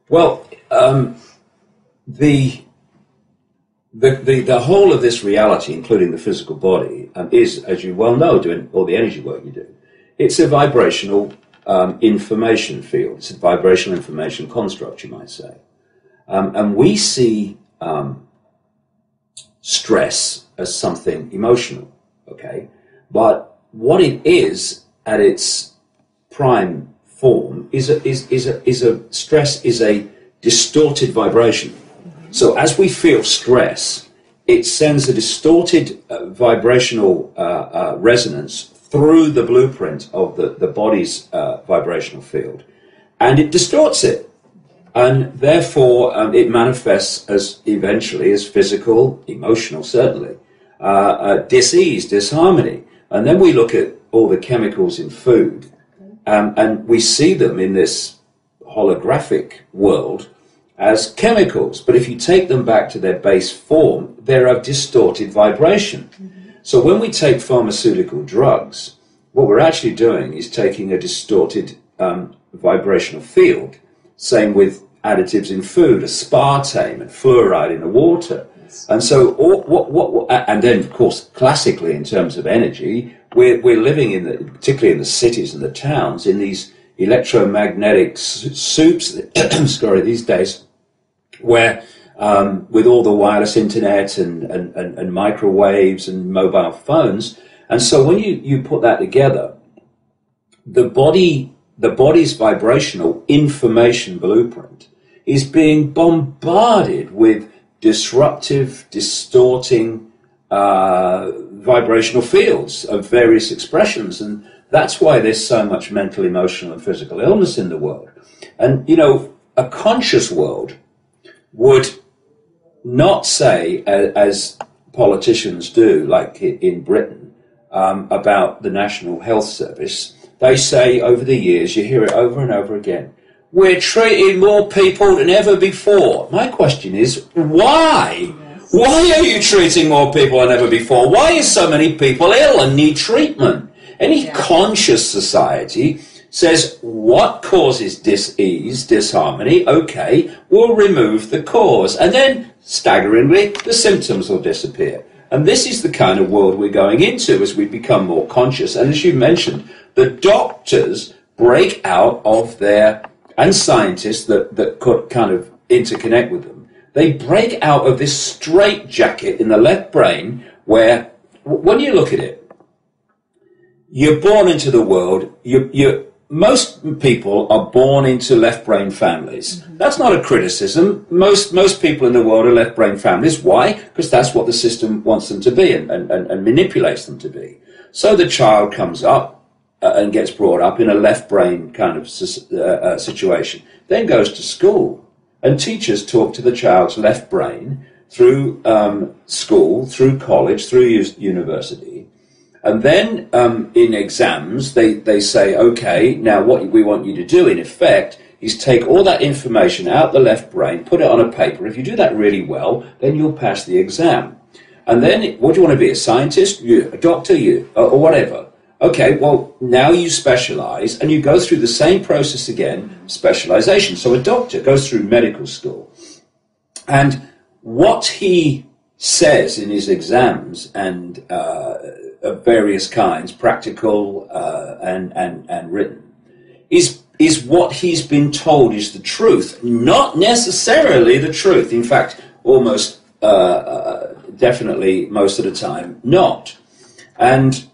Well, the whole of this reality, including the physical body, is, as you well know, doing all the energy work you do, it's a vibrational information field. It's a vibrational information construct, you might say. And we see stress as something emotional, okay? But what it is at its prime form is stress is a distorted vibration. So as we feel stress, it sends a distorted vibrational resonance through the blueprint of the body's vibrational field, and it distorts it. And therefore, it manifests as eventually as physical, emotional, certainly, dis-ease, disharmony. And then we look at all the chemicals in food, and we see them in this holographic world as chemicals. But if you take them back to their base form, they're of distorted vibration. So when we take pharmaceutical drugs, what we're actually doing is taking a distorted vibrational field. Same with additives in food, aspartame and fluoride in the water. And so, and then, of course, classically in terms of energy, we're living particularly in the cities and the towns, in these electromagnetic soups, sorry, these days, where with all the wireless internet and microwaves and mobile phones, and so when you put that together, the body's vibrational information blueprint is being bombarded with disruptive, distorting vibrational fields of various expressions, and that's why there's so much mental, emotional, and physical illness in the world. And, you know, a conscious world would not say, as politicians do, like in Britain, about the National Health Service. They say over the years, you hear it over and over again, we're treating more people than ever before. My question is, why? Why are you treating more people than ever before? Why are so many people ill and need treatment? Any conscious society says, what causes dis-ease, disharmony? Okay, we'll remove the cause. And then, staggeringly, the symptoms will disappear. And this is the kind of world we're going into as we become more conscious. And as you mentioned, the doctors break out of their, and scientists that could kind of interconnect with them, they break out of this straitjacket in the left brain where, when you look at it, you're born into the world, most people are born into left brain families. That's not a criticism. Most people in the world are left brain families. Why? Because that's what the system wants them to be and manipulates them to be. So the child comes up and gets brought up in a left brain kind of situation, then goes to school, and teachers talk to the child's left brain through school, through college, through university. And then in exams, they say, okay, now what we want you to do, in effect, is take all that information out the left brain, put it on a paper. If you do that really well, then you'll pass the exam. And then, what do you want to be, a scientist? You, a doctor? You, or whatever. Okay, well, now you specialize, and you go through the same process again, specialization. So a doctor goes through medical school, and what he says in his exams and of various kinds, practical and written, is what he's been told is the truth, not necessarily the truth. In fact, almost definitely most of the time not. And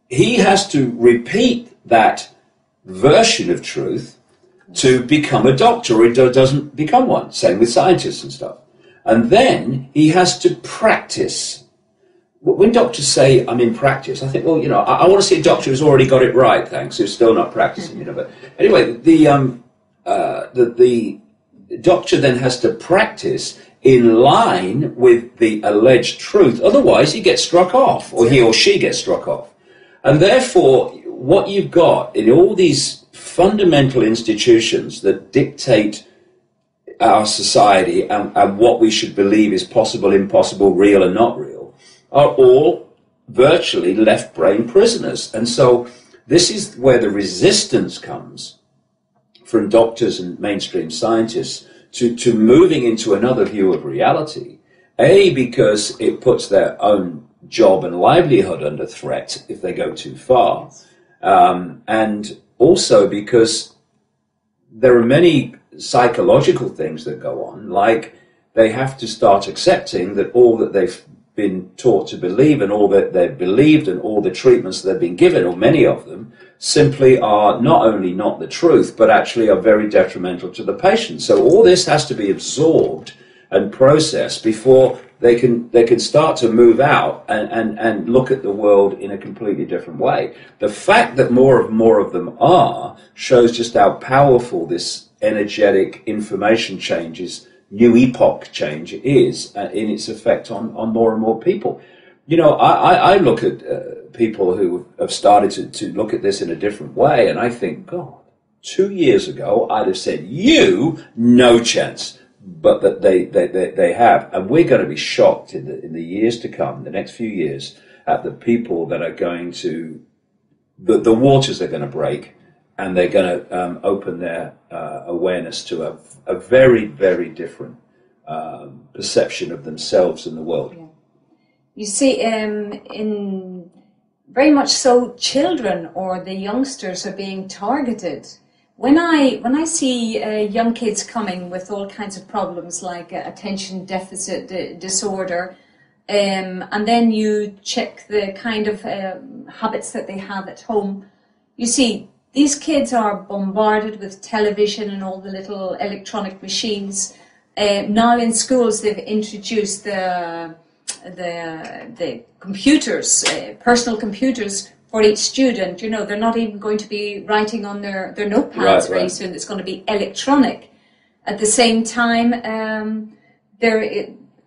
he has to repeat that version of truth to become a doctor, or he doesn't become one. Same with scientists and stuff. And then he has to practice. When doctors say, I'm in practice, I think, well, you know, I want to see a doctor who's already got it right, thanks, who's still not practicing, you know. But anyway, the doctor then has to practice in line with the alleged truth. Otherwise, he gets struck off, or he or she gets struck off. And therefore, what you've got in all these fundamental institutions that dictate our society and what we should believe is possible, impossible, real and not real, are all virtually left brain prisoners. And so this is where the resistance comes from doctors and mainstream scientists to moving into another view of reality. A, because it puts their own job and livelihood under threat if they go too far. And also because there are many psychological things that go on, like they have to start accepting that all that they've been taught to believe and all that they've believed and all the treatments that they've been given, or many of them, simply are not only not the truth, but actually are very detrimental to the patient. So all this has to be absorbed and processed before they can start to move out and look at the world in a completely different way. The fact that more of them are shows just how powerful this energetic information changes, new epoch change is in its effect on more and more people. You know, I look at people who have started to look at this in a different way, and I think, God, 2 years ago I'd have said, no chance. But that they have, and we're going to be shocked in the years to come, the next few years, at the people that are going to, the waters are going to break, and they're going to open their awareness to a very, very different perception of themselves and the world. Yeah. You see, in very much so, children or the youngsters are being targeted. When I see young kids coming with all kinds of problems like attention deficit disorder, and then you check the kind of habits that they have at home, you see these kids are bombarded with television and all the little electronic machines. Now in schools they've introduced the computers, personal computers, for each student. You know, they're not even going to be writing on their notepads very soon. It's going to be electronic. At the same time,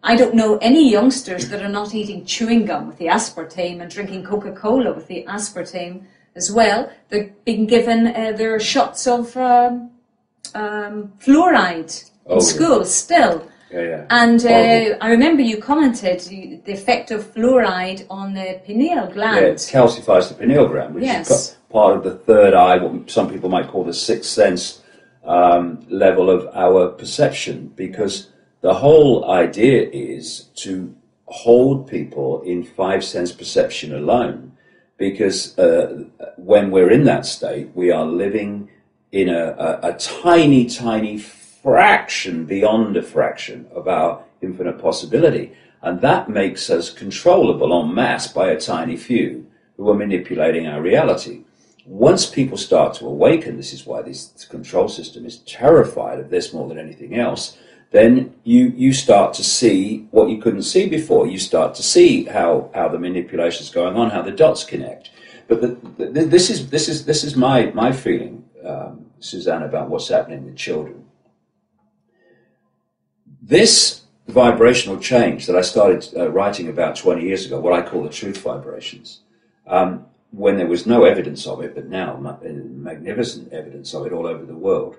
I don't know any youngsters that are not eating chewing gum with the aspartame and drinking Coca-Cola with the aspartame as well. They're being given their shots of fluoride in school still. Yeah. And I remember you commented the effect of fluoride on the pineal gland. Yeah, it calcifies the pineal gland, which is part of the third eye, what some people might call the sixth sense level of our perception, because the whole idea is to hold people in five sense perception alone, because when we're in that state, we are living in a tiny, tiny fraction beyond a fraction of our infinite possibility. And that makes us controllable en masse by a tiny few who are manipulating our reality. Once people start to awaken, this is why this control system is terrified of this more than anything else, then you start to see what you couldn't see before. You start to see how the manipulation is going on, how the dots connect. But this is my feeling, Suzanne, about what's happening with children. This vibrational change that I started writing about 20 years ago, what I call the truth vibrations, when there was no evidence of it, but now magnificent evidence of it all over the world,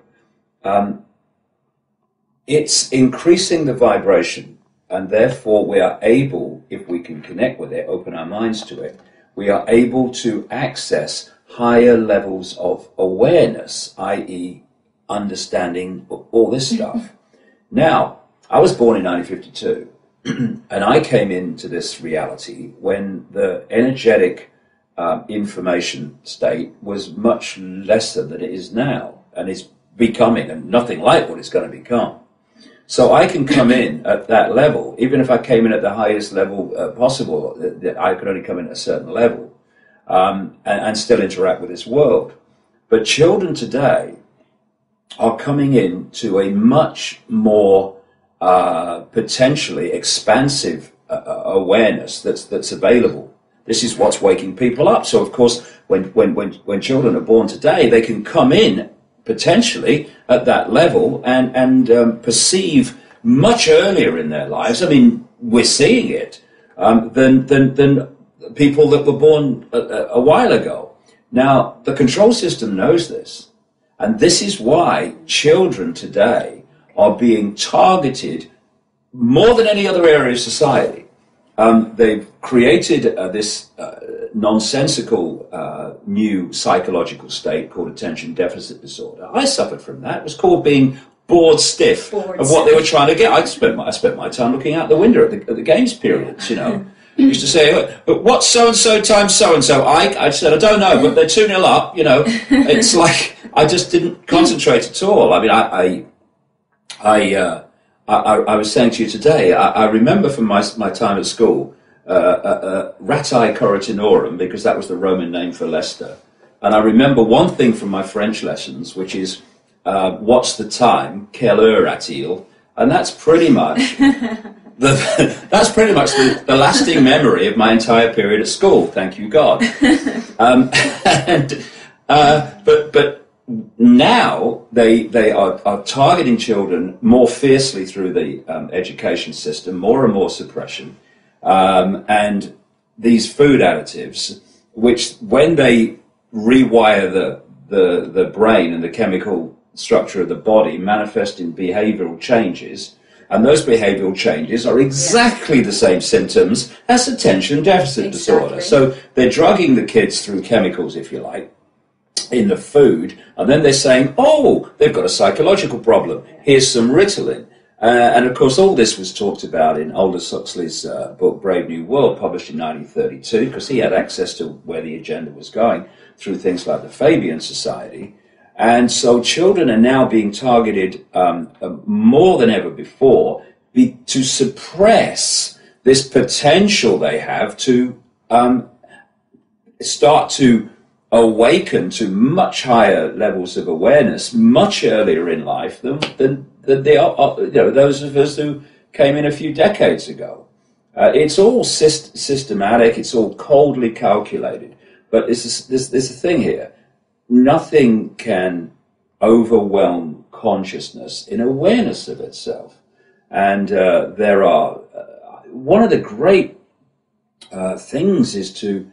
it's increasing the vibration, and therefore we are able, if we can connect with it, open our minds to it, we are able to access higher levels of awareness, i.e. understanding all this stuff. Now, I was born in 1952, and I came into this reality when the energetic information state was much lesser than it is now, and it's becoming and nothing like what it's going to become. So I can come in at that level, even if I came in at the highest level possible, I could only come in at a certain level and still interact with this world. But children today are coming in to a much more potentially expansive awareness that's available. This is what's waking people up. So of course, when children are born today, they can come in potentially at that level and perceive much earlier in their lives. I mean, we're seeing it than people that were born a while ago. Now, the control system knows this, and this is why children today are being targeted more than any other area of society. They've created this nonsensical new psychological state called attention deficit disorder. I suffered from that. It was called being bored stiff of what they were trying to get. I spent my time looking out the window at the games periods, you know. I used to say, but what's so-and-so times so-and-so? I said, I don't know, but they're 2-0 up, you know. It's like, I just didn't concentrate at all. I mean, I was saying to you today, I remember from my time at school, Rati Corotinorum, because that was the Roman name for Leicester. And I remember one thing from my French lessons, which is, what's the time? Quelle heure a-t-il? And that's pretty much the lasting memory of my entire period at school. Thank you, God. But now they are targeting children more fiercely through the education system, more and more suppression, and these food additives, which when they rewire the brain and the chemical structure of the body, manifest in behavioral changes, and those behavioral changes are exactly the same symptoms as attention deficit disorder. So they're drugging the kids through chemicals, if you like, in the food, and then they're saying, oh, they've got a psychological problem, here's some Ritalin. And of course all this was talked about in Aldous Huxley's book Brave New World, published in 1932, because he had access to where the agenda was going through things like the Fabian Society. And so children are now being targeted more than ever before to suppress this potential they have to start to awaken to much higher levels of awareness much earlier in life than they are, you know, those of us who came in a few decades ago. It's all systematic, it's all coldly calculated. But there's a thing here. Nothing can overwhelm consciousness in awareness of itself. And there are... one of the great things is to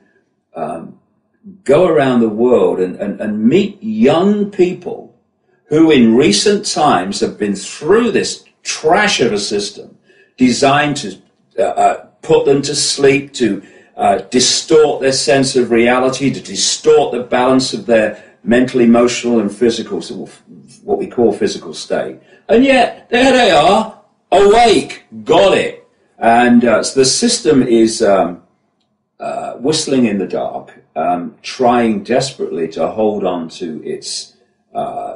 go around the world and meet young people who in recent times have been through this trash of a system designed to put them to sleep, to distort their sense of reality, to distort the balance of their mental, emotional and physical, so what we call physical state. And yet, there they are, awake, got it. And so the system is whistling in the dark, trying desperately to hold on to its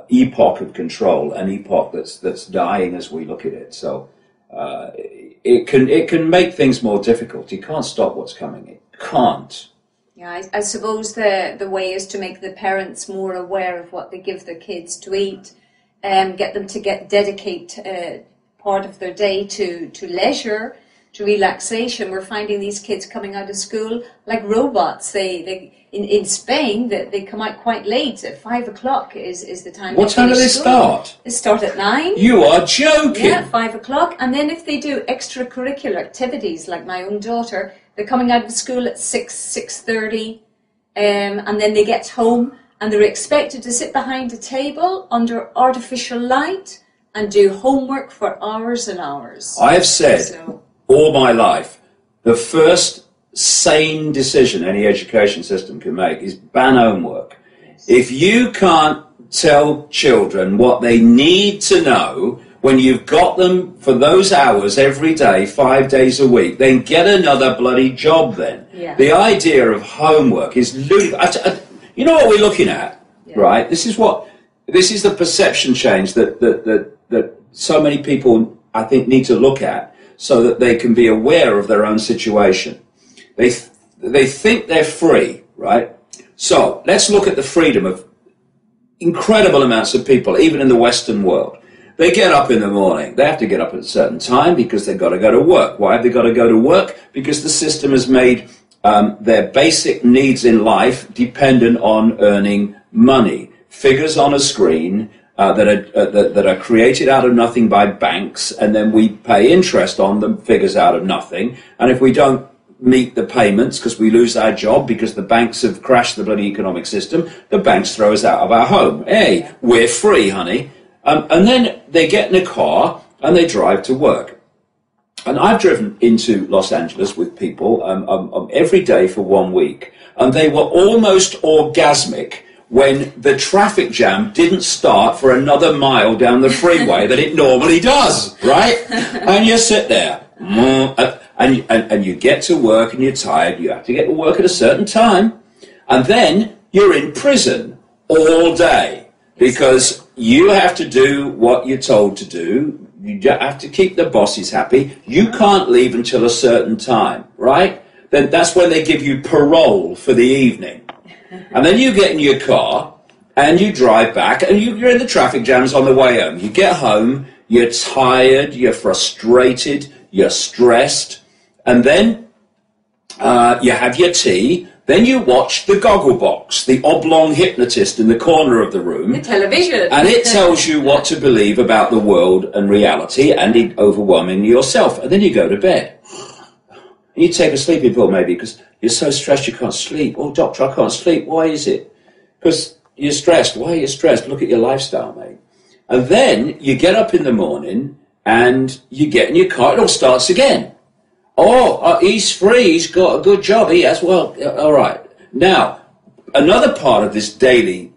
epoch of control, an epoch that's dying as we look at it. So it can make things more difficult. You can't stop what's coming. It can't. Yeah, I suppose the way is to make the parents more aware of what they give their kids to eat, get them to dedicate part of their day to leisure, to relaxation. We're finding these kids coming out of school like robots. In Spain, they come out quite late. At 5 o'clock is the time. What time do they start? They start at 9. You are joking. Yeah, 5 o'clock. And then if they do extracurricular activities, like my own daughter, they're coming out of school at 6:30, and then they get home and they're expected to sit behind a table under artificial light and do homework for hours and hours. I have said all my life, the first sane decision any education system can make is ban homework. Yes. If you can't tell children what they need to know when you've got them for those hours every day, 5 days a week, then get another bloody job then. Yeah. The idea of homework is ludicrous. You know what we're looking at, right? This is the perception change that so many people, I think, need to look at so that they can be aware of their own situation. They think they're free, right? So let's look at the freedom of incredible amounts of people, even in the Western world. They get up in the morning. They have to get up at a certain time because they've got to go to work. Why have they got to go to work? Because the system has made their basic needs in life dependent on earning money. Figures on a screen that are created out of nothing by banks, and then we pay interest on them, figures out of nothing. And if we don't meet the payments because we lose our job because the banks have crashed the bloody economic system, the banks throw us out of our home. Hey, we're free, honey. And then they get in a car and they drive to work. And I've driven into Los Angeles with people every day for 1 week, and they were almost orgasmic when the traffic jam didn't start for another mile down the freeway that it normally does, right? And you sit there, and you get to work and you're tired, you have to get to work at a certain time, and then you're in prison all day because you have to do what you're told to do. You have to keep the bosses happy. You can't leave until a certain time, right? Then that's when they give you parole for the evening. And then you get in your car and you drive back and you're in the traffic jams on the way home. You get home, you're tired, you're frustrated, you're stressed, and then you have your tea. Then you watch the Gogglebox, the oblong hypnotist in the corner of the room. The television. And it tells you what to believe about the world and reality, and overwhelmingly yourself. And then you go to bed. And you take a sleeping pill maybe because you're so stressed you can't sleep. Oh, doctor, I can't sleep. Why is it? Because you're stressed. Why are you stressed? Look at your lifestyle, mate. And then you get up in the morning and you get in your car. It all starts again. Oh, he's free. He's got a good job. He has, well, all right. Now, another part of this daily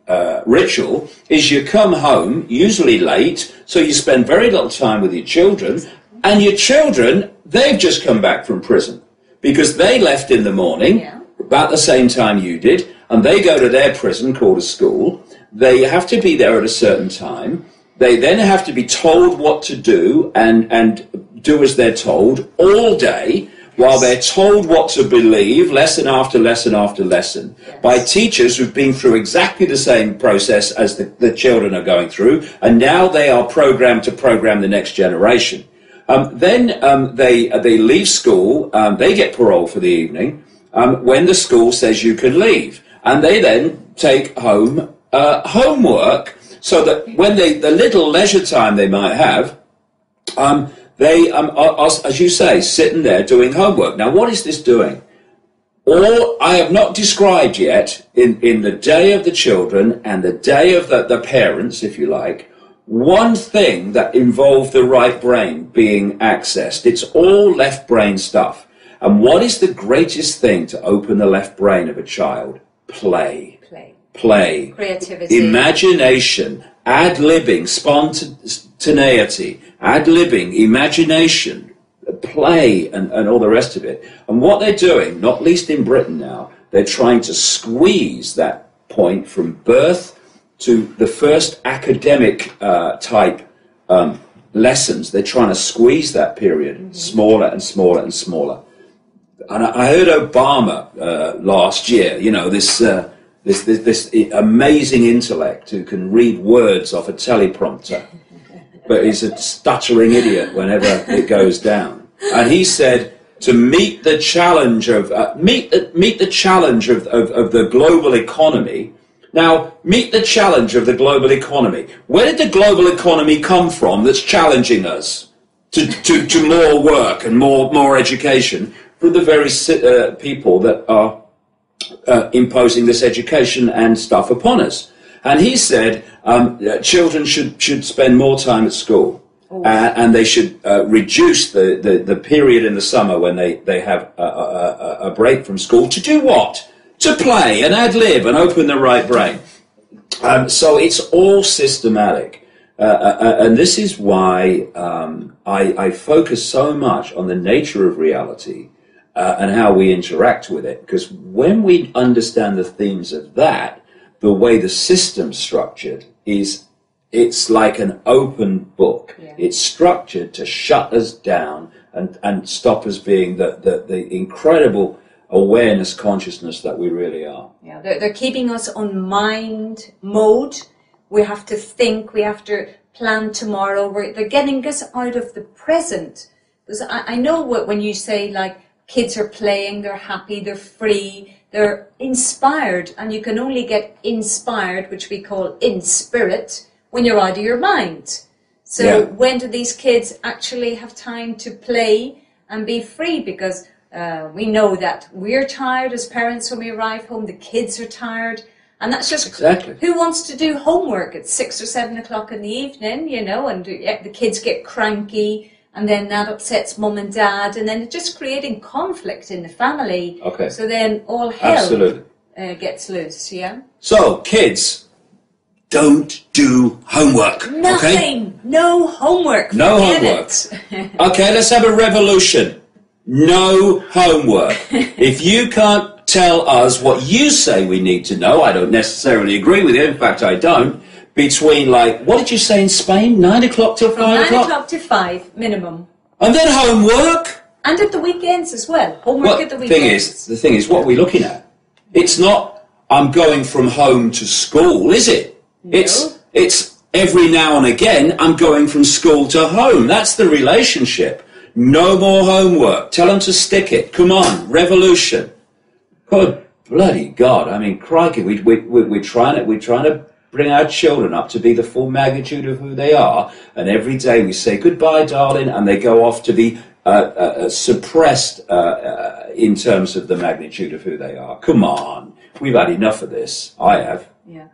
ritual is you come home, usually late, so you spend very little time with your children, and your children, they've just come back from prison because they left in the morning, about the same time you did, and they go to their prison called a school. They have to be there at a certain time. They then have to be told what to do and do as they're told all day, while they're told what to believe, lesson after lesson after lesson, by teachers who've been through exactly the same process as the children are going through, and now they are programmed to program the next generation. Then they leave school, they get parole for the evening, when the school says you can leave, and they then take home homework, so that when the little leisure time they might have, they are, as you say, sitting there doing homework. Now, what is this doing? All I have not described yet in the day of the children and the day of the parents, if you like, one thing that involved the right brain being accessed. It's all left brain stuff. And what is the greatest thing to open the left brain of a child? Play. Play. Creativity. Imagination. Ad-libbing. Spontaneity. Ad-libbing. Imagination. Play and all the rest of it. And what they're doing, not least in Britain now, they're trying to squeeze that point from birth to the first academic type lessons. They're trying to squeeze that period smaller and smaller and smaller. And I heard Obama last year, you know, this amazing intellect who can read words off a teleprompter, but he's a stuttering idiot whenever it goes down. And he said to meet the challenge of meet the challenge of the global economy. Now, meet the challenge of the global economy. Where did the global economy come from that's challenging us to more work and more education? From the very people that are imposing this education and stuff upon us. And he said children should spend more time at school, and they should reduce the period in the summer when they have a break from school to do what? To play and ad-lib and open the right brain. So it's all systematic. And this is why I focus so much on the nature of reality and how we interact with it. Because when we understand the themes of that, the way the system's structured it's like an open book. Yeah. It's structured to shut us down and stop us being the incredible awareness, consciousness that we really are. Yeah, they're keeping us on mind mode. We have to think, we have to plan tomorrow. They're getting us out of the present. Because I know when you say, like, kids are playing, they're happy, they're free, they're inspired, and you can only get inspired, which we call in spirit, when you're out of your mind. So when do these kids actually have time to play and be free? Because we know that we're tired as parents when we arrive home, the kids are tired, and that's just exactly. Who wants to do homework at 6 or 7 o'clock in the evening, you know, and the kids get cranky, and then that upsets mum and dad, and then it's just creating conflict in the family. Okay. So then all hell gets loose, yeah? So, kids, don't do homework. Nothing. Okay? No homework. No Forget homework. Okay, let's have a revolution. No homework. If you can't tell us what you say we need to know, I don't necessarily agree with you, in fact I don't, between like, what did you say in Spain, 9 o'clock till 5 o'clock? 9 o'clock to 5, minimum. And then homework? And at the weekends as well. Homework at the weekends. The thing is, what are we looking at? It's not, I'm going from home to school, is it? No. It's every now and again, I'm going from school to home. That's the relationship. No more homework. Tell them to stick it. Come on, revolution. Good bloody God. I mean, crikey, we're trying to bring our children up to be the full magnitude of who they are. And every day we say, goodbye, darling, and they go off to be suppressed in terms of the magnitude of who they are. Come on. We've had enough of this. I have. Yeah.